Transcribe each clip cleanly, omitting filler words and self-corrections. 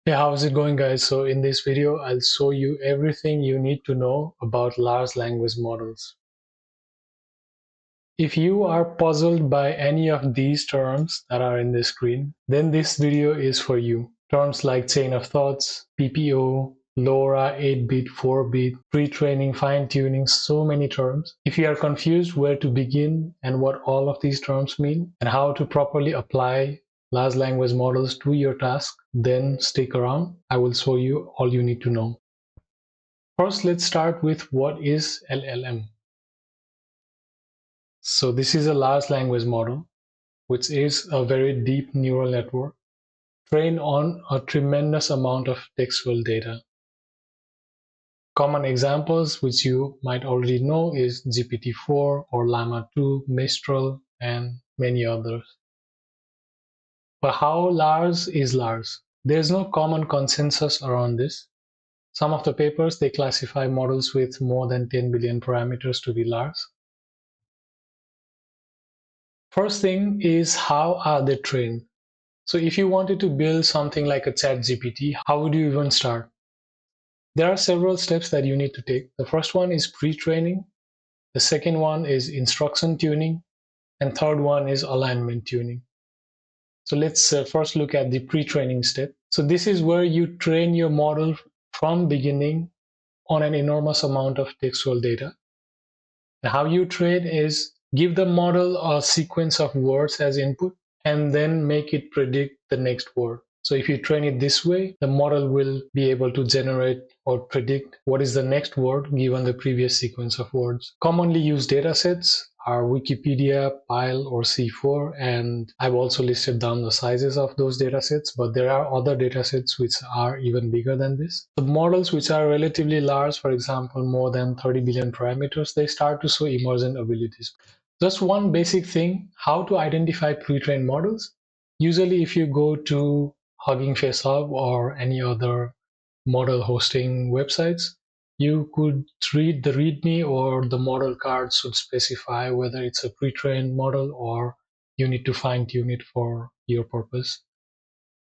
Hey, how's it going, guys? So in this video, I'll show you everything you need to know about large language models. If you are puzzled by any of these terms that are in the screen, then this video is for you. Terms like chain of thoughts, PPO, Lura, 8-bit, 4-bit, pre-training, fine-tuning, so many terms. If you are confused where to begin and what all of these terms mean and how to properly apply large language models to your task, then stick around. I will show you all you need to know. First, let's start with what is LLM. So this is a large language model, which is a very deep neural network trained on a tremendous amount of textual data. Common examples which you might already know is GPT-4 or Llama 2, Mistral, and many others. But how large is large? There's no common consensus around this. Some of the papers, they classify models with more than 10 billion parameters to be large. First thing is, how are they trained? So if you wanted to build something like a ChatGPT, how would you even start? There are several steps that you need to take. The first one is pre-training. The second one is instruction tuning. And third one is alignment tuning. So let's first look at the pre-training step. So this is where you train your model from beginning on an enormous amount of textual data. And how you train is give the model a sequence of words as input and then make it predict the next word. So if you train it this way, the model will be able to generate or predict what is the next word given the previous sequence of words. Commonly used datasets are Wikipedia, Pile, or C4, and I've also listed down the sizes of those datasets, but there are other datasets which are even bigger than this. The models which are relatively large, for example, more than 30 billion parameters, they start to show emergent abilities. Just one basic thing, how to identify pre-trained models. Usually if you go to Hugging Face Hub or any other model hosting websites, you could read the README or the model card should specify whether it's a pre-trained model or you need to fine-tune it for your purpose.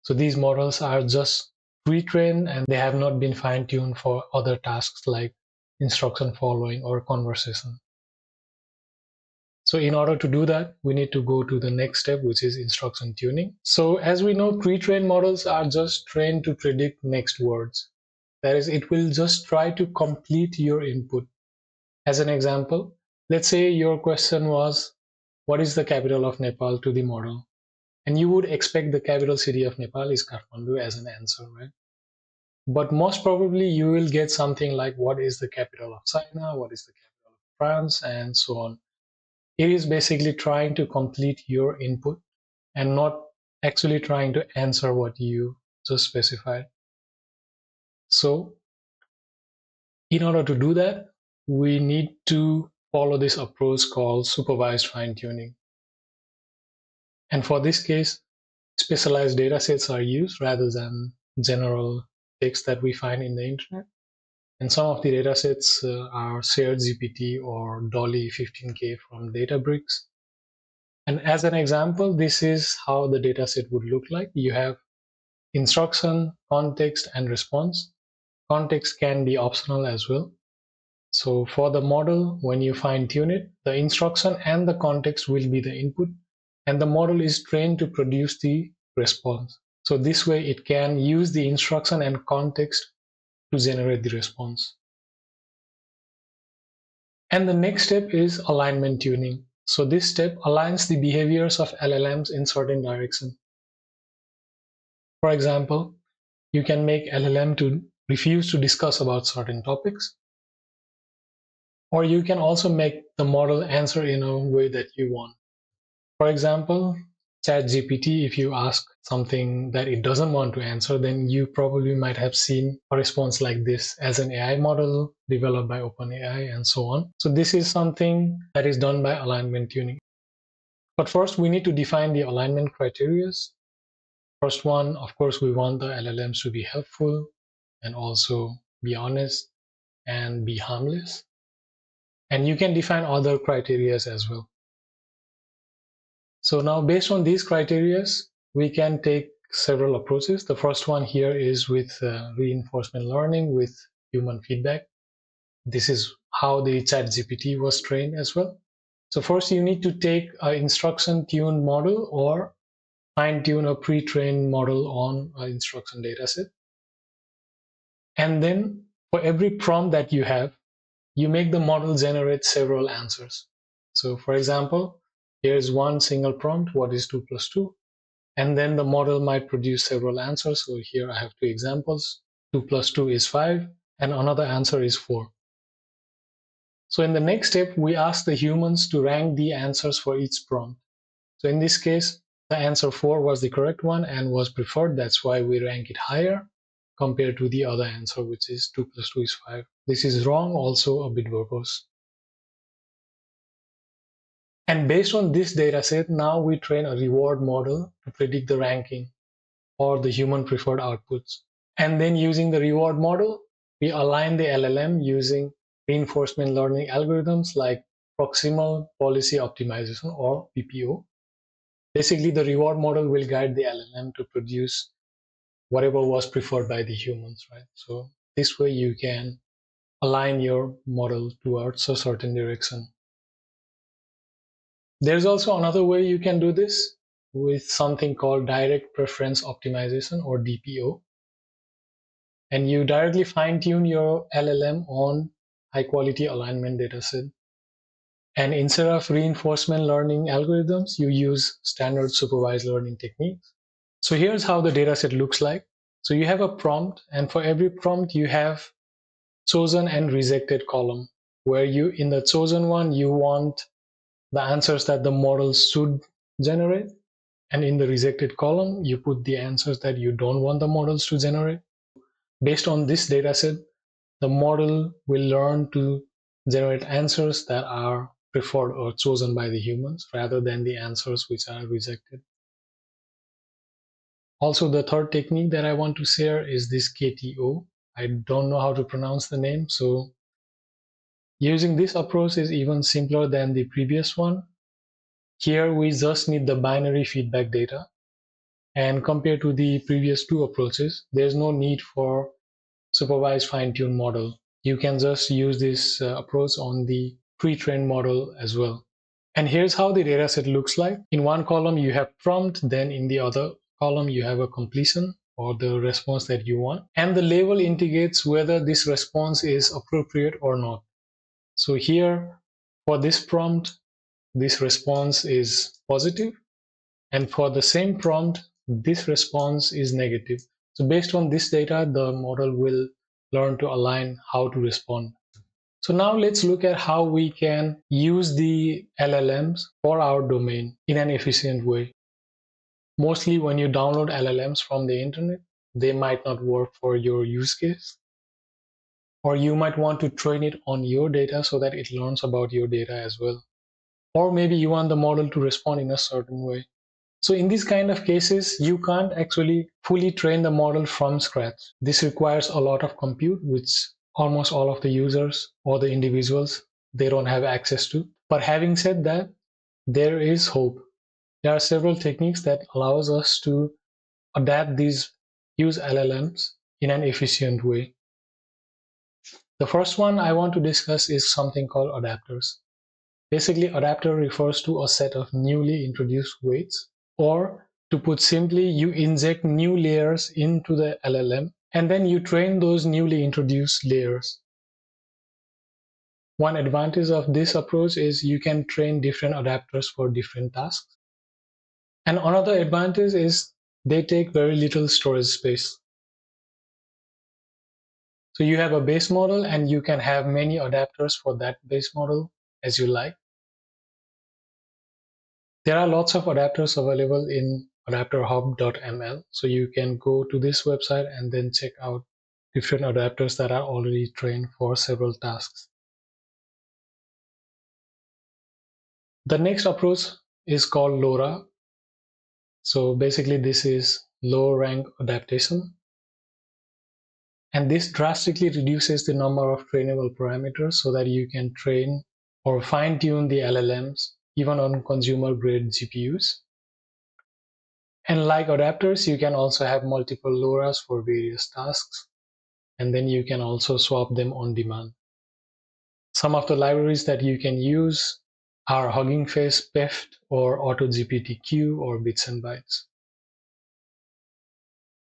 So these models are just pre-trained and they have not been fine-tuned for other tasks like instruction following or conversation. So in order to do that, we need to go to the next step, which is instruction tuning. So as we know, pre-trained models are just trained to predict next words. That is, it will just try to complete your input. As an example, let's say your question was, what is the capital of Nepal to the model? And you would expect the capital city of Nepal is Kathmandu as an answer, right? But most probably you will get something like, what is the capital of China? What is the capital of France? And so on. It is basically trying to complete your input and not actually trying to answer what you just specified. So in order to do that, we need to follow this approach called supervised fine-tuning. And for this case, specialized datasets are used rather than general text that we find in the internet. And some of the datasets are shared GPT or Dolly 15K from Databricks. And as an example, this is how the dataset would look like. You have instruction, context, and response. Context can be optional as well. So for the model, when you fine-tune it, the instruction and the context will be the input, and the model is trained to produce the response. So this way it can use the instruction and context to generate the response. And the next step is alignment tuning. So this step aligns the behaviors of LLMs in certain direction. For example, you can make LLM to refuse to discuss about certain topics, or you can also make the model answer in a way that you want. For example, ChatGPT, if you ask something that it doesn't want to answer, then you probably might have seen a response like this as an AI model developed by OpenAI and so on. So this is something that is done by alignment tuning. But first, we need to define the alignment criteria. First one, of course, we want the LLMs to be helpful and also be honest and be harmless. And you can define other criteria as well. So now based on these criteria, we can take several approaches. The first one here is with reinforcement learning with human feedback. This is how the ChatGPT was trained as well. So first you need to take an instruction-tuned model or fine-tune a pre-trained model on an instruction dataset. And then for every prompt that you have, you make the model generate several answers. So for example, here's one single prompt, what is 2 plus 2? And then the model might produce several answers. So here I have two examples. 2 plus 2 is 5, and another answer is 4. So in the next step, we ask the humans to rank the answers for each prompt. So in this case, the answer 4 was the correct one and was preferred. That's why we rank it higher compared to the other answer, which is 2 plus 2 is 5. This is wrong, also a bit verbose. And based on this data set, now we train a reward model to predict the ranking or the human preferred outputs. And then using the reward model, we align the LLM using reinforcement learning algorithms like proximal policy optimization or PPO. Basically, the reward model will guide the LLM to produce whatever was preferred by the humans, right? So this way you can align your model towards a certain direction. There's also another way you can do this with something called direct preference optimization or DPO. And you directly fine-tune your LLM on high-quality alignment dataset. And instead of reinforcement learning algorithms, you use standard supervised learning techniques. So here's how the dataset looks like. So you have a prompt, and for every prompt, you have chosen and rejected column, where you, in the chosen one, you want the answers that the model should generate. And in the rejected column, you put the answers that you don't want the models to generate. Based on this dataset, the model will learn to generate answers that are preferred or chosen by the humans rather than the answers which are rejected. Also, the third technique that I want to share is this KTO. I don't know how to pronounce the name, so using this approach is even simpler than the previous one. Here we just need the binary feedback data, and compared to the previous two approaches, there's no need for supervised fine-tuned model. You can just use this approach on the pre-trained model as well. And here's how the dataset looks like. In one column you have prompt, then in the other column you have a completion or the response that you want. And the label indicates whether this response is appropriate or not. So here for this prompt, this response is positive. And for the same prompt, this response is negative. So based on this data, the model will learn to align how to respond. So now let's look at how we can use the LLMs for our domain in an efficient way. Mostly when you download LLMs from the internet, they might not work for your use case. Or you might want to train it on your data so that it learns about your data as well. Or maybe you want the model to respond in a certain way. So in these kind of cases, you can't actually fully train the model from scratch. This requires a lot of compute, which almost all of the users or the individuals, they don't have access to. But having said that, there is hope. There are several techniques that allows us to adapt these, use LLMs in an efficient way. The first one I want to discuss is something called adapters. Basically, adapter refers to a set of newly introduced weights. Or to put simply, you inject new layers into the LLM and then you train those newly introduced layers. One advantage of this approach is you can train different adapters for different tasks. And another advantage is they take very little storage space. So you have a base model and you can have many adapters for that base model as you like. There are lots of adapters available in adapterhub.ml. So you can go to this website and then check out different adapters that are already trained for several tasks. The next approach is called Lura. So basically this is low rank adaptation. And this drastically reduces the number of trainable parameters so that you can train or fine-tune the LLMs even on consumer grade GPUs. And like adapters, you can also have multiple Luras for various tasks, and then you can also swap them on demand. Some of the libraries that you can use are Hugging Face, PEFT, or AutoGPT-Q, or Bits and Bytes.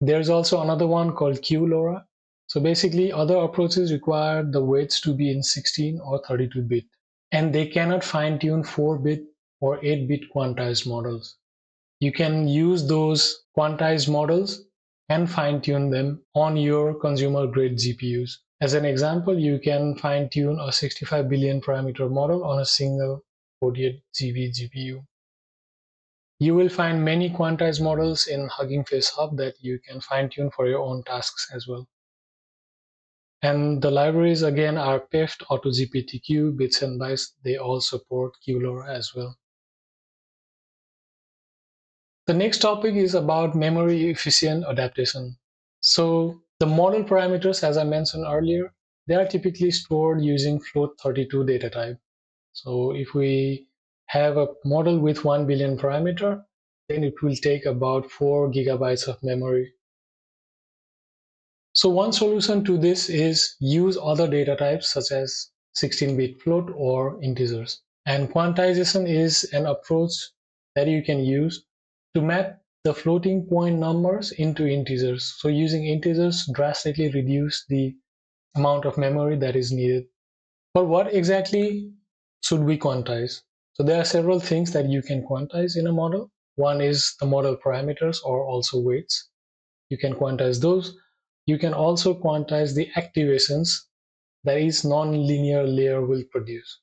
There's also another one called QLoRa. So basically, other approaches require the weights to be in 16 or 32-bit, and they cannot fine-tune 4-bit or 8-bit quantized models. You can use those quantized models and fine-tune them on your consumer-grade GPUs. As an example, you can fine-tune a 65 billion parameter model on a single 48 GB GPU. You will find many quantized models in Hugging Face Hub that you can fine-tune for your own tasks as well. And the libraries again are PEFT, AutoGPT-Q, Bits and Bytes. They all support QLoRa as well. The next topic is about memory efficient adaptation. So the model parameters, as I mentioned earlier, they are typically stored using float32 data type. So if we have a model with 1 billion parameter, then it will take about 4 gigabytes of memory. So one solution to this is use other data types such as 16-bit float or integers. And quantization is an approach that you can use to map the floating point numbers into integers. So using integers drastically reduce the amount of memory that is needed. But what exactly should we quantize? So there are several things that you can quantize in a model. One is the model parameters or also weights. You can quantize those. You can also quantize the activations that each non-linear layer will produce.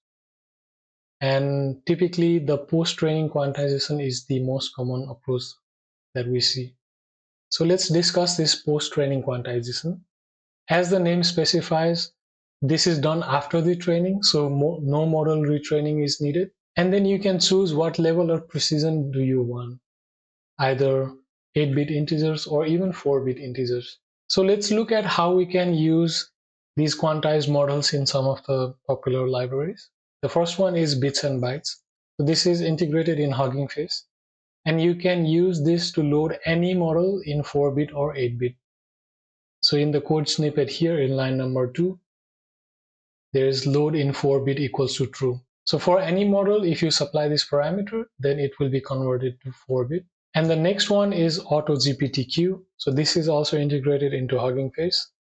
And typically the post-training quantization is the most common approach that we see. So let's discuss this post-training quantization. As the name specifies, this is done after the training, so no model retraining is needed. And then you can choose what level of precision do you want, either 8-bit integers or even 4-bit integers. So let's look at how we can use these quantized models in some of the popular libraries. The first one is Bits and Bytes. So this is integrated in Hugging Face, and you can use this to load any model in 4-bit or 8-bit. So in the code snippet here in line number 2, there is load in 4-bit equals to true. So for any model, if you supply this parameter, then it will be converted to 4-bit. And the next one is AutoGPT-Q. So this is also integrated into Hugging Face.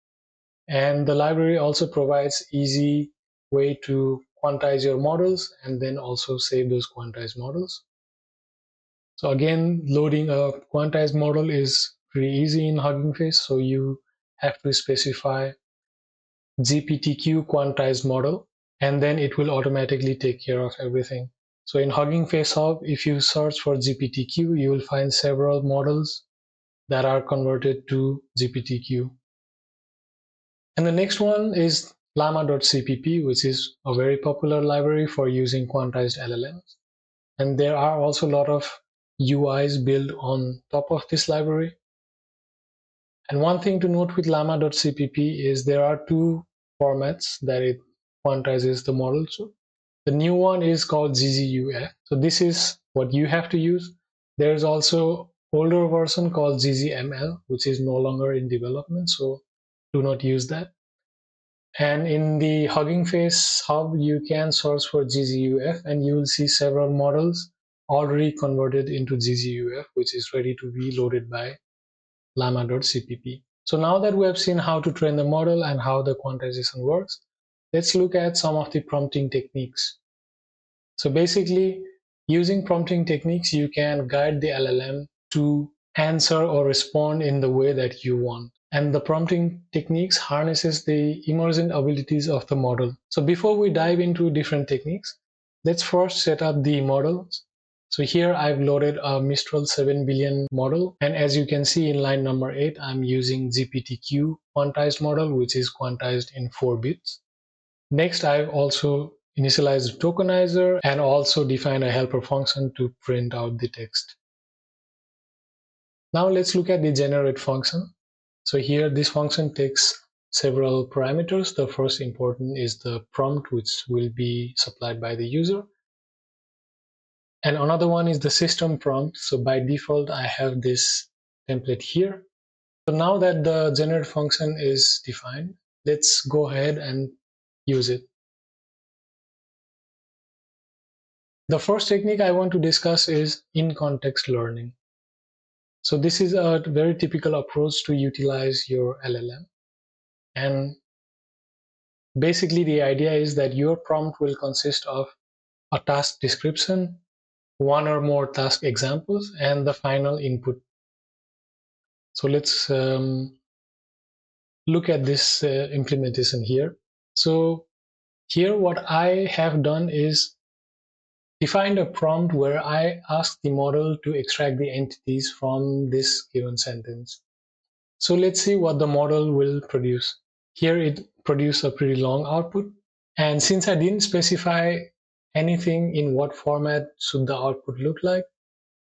And the library also provides easy way to quantize your models and then also save those quantized models. So again, loading a quantized model is pretty easy in Hugging Face. So you have to specify GPTQ quantized model, and then it will automatically take care of everything. So in Hugging Face Hub, if you search for GPTQ, you will find several models that are converted to GPTQ. And the next one is llama.cpp, which is a very popular library for using quantized LLMs. And there are also a lot of UIs built on top of this library. And one thing to note with llama.cpp is there are two formats that it quantizes the model to. The new one is called GGUF. So this is what you have to use. There is also older version called GGML, which is no longer in development, so do not use that. And in the Hugging Face Hub, you can search for GGUF and you will see several models already converted into GGUF, which is ready to be loaded by llama.cpp. So now that we have seen how to train the model and how the quantization works, let's look at some of the prompting techniques. So basically, using prompting techniques, you can guide the LLM to answer or respond in the way that you want. And the prompting techniques harnesses the emergent abilities of the model. So before we dive into different techniques, let's first set up the models. So here I've loaded a Mistral 7 billion model. And as you can see in line number 8, I'm using GPTQ quantized model, which is quantized in 4 bits. Next, I've also initialized the tokenizer and also defined a helper function to print out the text. Now let's look at the generate function. So here this function takes several parameters. The first important is the prompt, which will be supplied by the user. And another one is the system prompt. So by default, I have this template here. So now that the generate function is defined, let's go ahead and use it. The first technique I want to discuss is in-context learning. So this is a very typical approach to utilize your LLM. And basically the idea is that your prompt will consist of a task description, one or more task examples, and the final input. So let's look at this implementation here. So here what I have done is defined a prompt where I ask the model to extract the entities from this given sentence. So let's see what the model will produce. Here it produced a pretty long output. And since I didn't specify anything in what format should the output look like,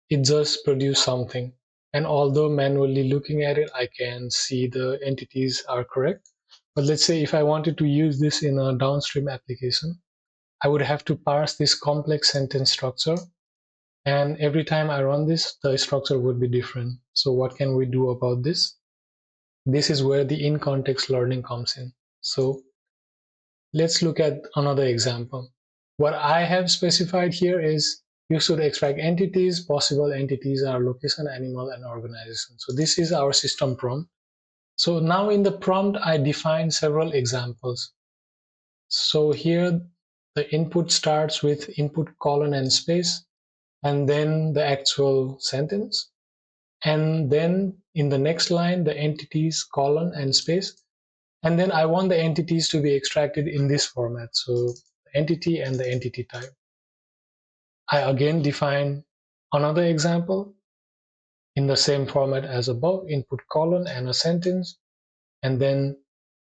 it just produced something. And although manually looking at it, I can see the entities are correct. But let's say if I wanted to use this in a downstream application, I would have to parse this complex sentence structure. And every time I run this, the structure would be different. So what can we do about this? This is where the in-context learning comes in. So let's look at another example. What I have specified here is you should extract entities. Possible entities are location, animal, and organization. So this is our system prompt. So now in the prompt, I define several examples. So here the input starts with input colon and space, and then the actual sentence. And then in the next line, the entities colon and space. And then I want the entities to be extracted in this format. So the entity and the entity type. I again define another example in the same format as above, input colon and a sentence. And then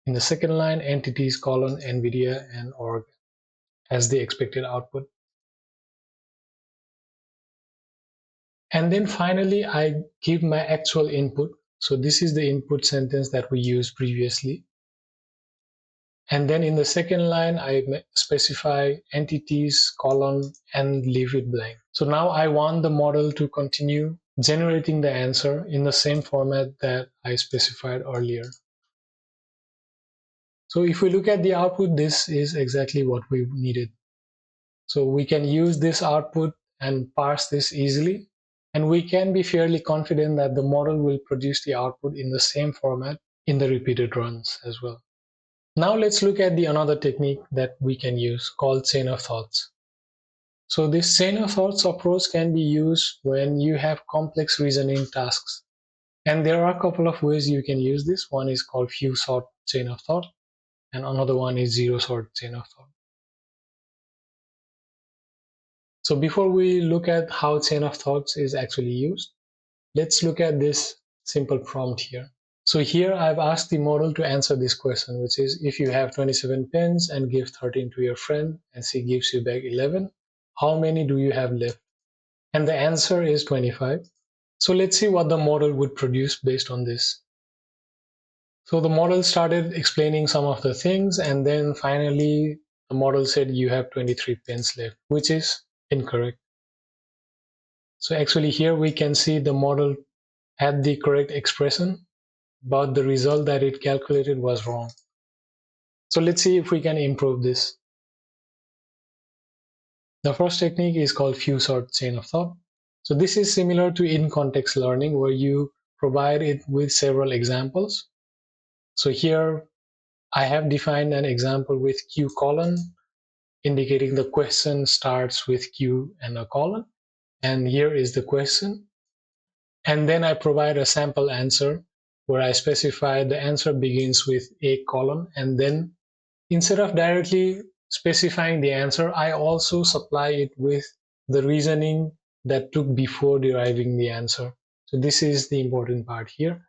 in the second line, entities colon NVIDIA and org as the expected output. And then finally, I give my actual input. So this is the input sentence that we used previously. And then in the second line, I specify entities, colon, and leave it blank. So now I want the model to continue generating the answer in the same format that I specified earlier. So if we look at the output, this is exactly what we needed. So we can use this output and parse this easily. And we can be fairly confident that the model will produce the output in the same format in the repeated runs as well. Now let's look at the another technique that we can use called chain of thoughts. So this chain of thoughts approach can be used when you have complex reasoning tasks. And there are a couple of ways you can use this. One is called few sort chain of thought, and another one is zero sort chain of thought. So before we look at how chain of thoughts is actually used, let's look at this simple prompt here. So here I've asked the model to answer this question, which is if you have 27 pens and give 13 to your friend and she gives you back 11, how many do you have left? And the answer is 25. So let's see what the model would produce based on this. So the model started explaining some of the things, and then finally the model said you have 23 pens left, which is incorrect. So actually here we can see the model had the correct expression, but the result that it calculated was wrong. So let's see if we can improve this. The first technique is called few sort chain of thought. So this is similar to in-context learning where you provide it with several examples. So here I have defined an example with Q colon, indicating the question starts with Q and a colon. And here is the question. And then I provide a sample answer where I specify the answer begins with a colon, and then instead of directly specifying the answer, I also supply it with the reasoning that took before deriving the answer. So this is the important part here.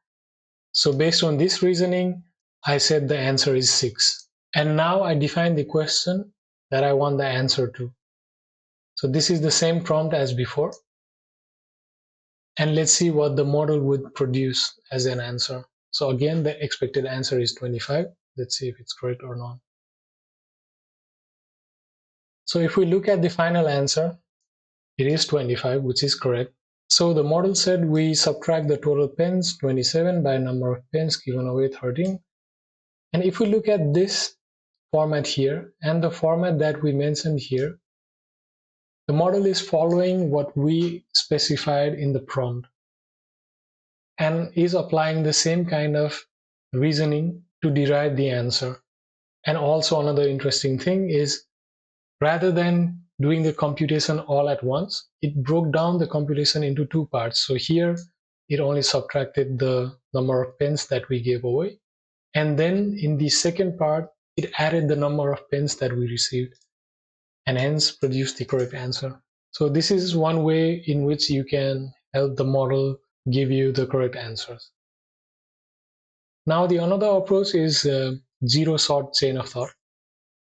So based on this reasoning, I said the answer is 6. And now I define the question that I want the answer to. So this is the same prompt as before. And let's see what the model would produce as an answer. So again, the expected answer is 25. Let's see if it's correct or not. So if we look at the final answer, It is 25, which is correct. So the model said we subtract the total pens, 27, by number of pens given away, 13. And if we look at this format here and the format that we mentioned here, the model is following what we specified in the prompt and is applying the same kind of reasoning to derive the answer. And also another interesting thing is, rather than doing the computation all at once, it broke down the computation into two parts. So here it only subtracted the number of pens that we gave away. And then in the second part, it added the number of pens that we received and hence produced the correct answer. So this is one way in which you can help the model give you the correct answers. Now the another approach is zero shot chain of thought.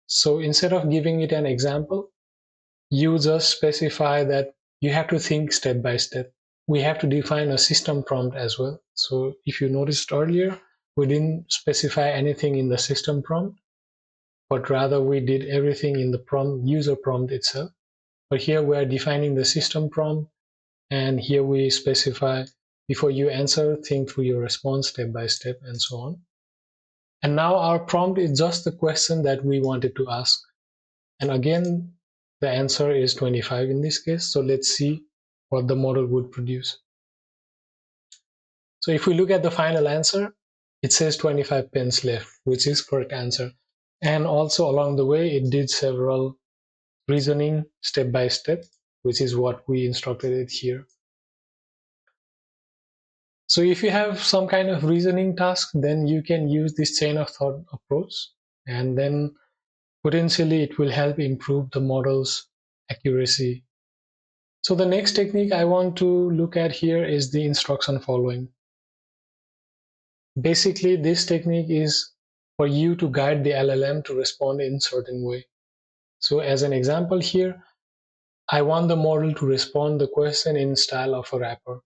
So instead of giving it an example, you just specify that you have to think step by step. We have to define a system prompt as well. So if you noticed earlier, we didn't specify anything in the system prompt, but rather we did everything in the prompt, user prompt itself. But here we are defining the system prompt, and here we specify, before you answer, think through your response step by step, and so on. And now our prompt is just the question that we wanted to ask. And again, the answer is 25 in this case. So let's see what the model would produce. So if we look at the final answer, it says 25 pens left, which is correct answer. And also along the way, it did several reasoning step by step, which is what we instructed it here. So if you have some kind of reasoning task, then you can use this chain of thought approach, and then potentially it will help improve the model's accuracy. So the next technique I want to look at here is the instruction following. Basically, this technique is for you to guide the LLM to respond in a certain way. So as an example here, I want the model to respond the question in style of a rapper.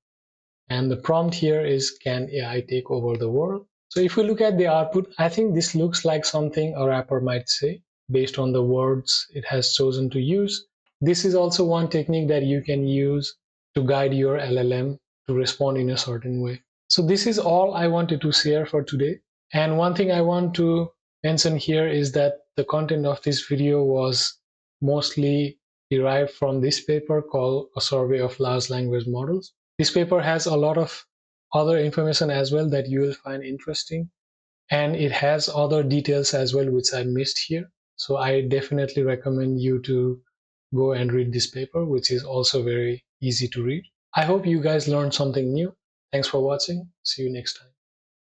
And the prompt here is, can AI take over the world? So if we look at the output, I think this looks like something a rapper might say based on the words it has chosen to use. This is also one technique that you can use to guide your LLM to respond in a certain way. So this is all I wanted to share for today. And one thing I want to mention here is that the content of this video was mostly derived from this paper called A Survey of Large Language Models. This paper has a lot of other information as well that you will find interesting, and it has other details as well which I missed here. So I definitely recommend you to go and read this paper, which is also very easy to read. I hope you guys learned something new. Thanks for watching. See you next time.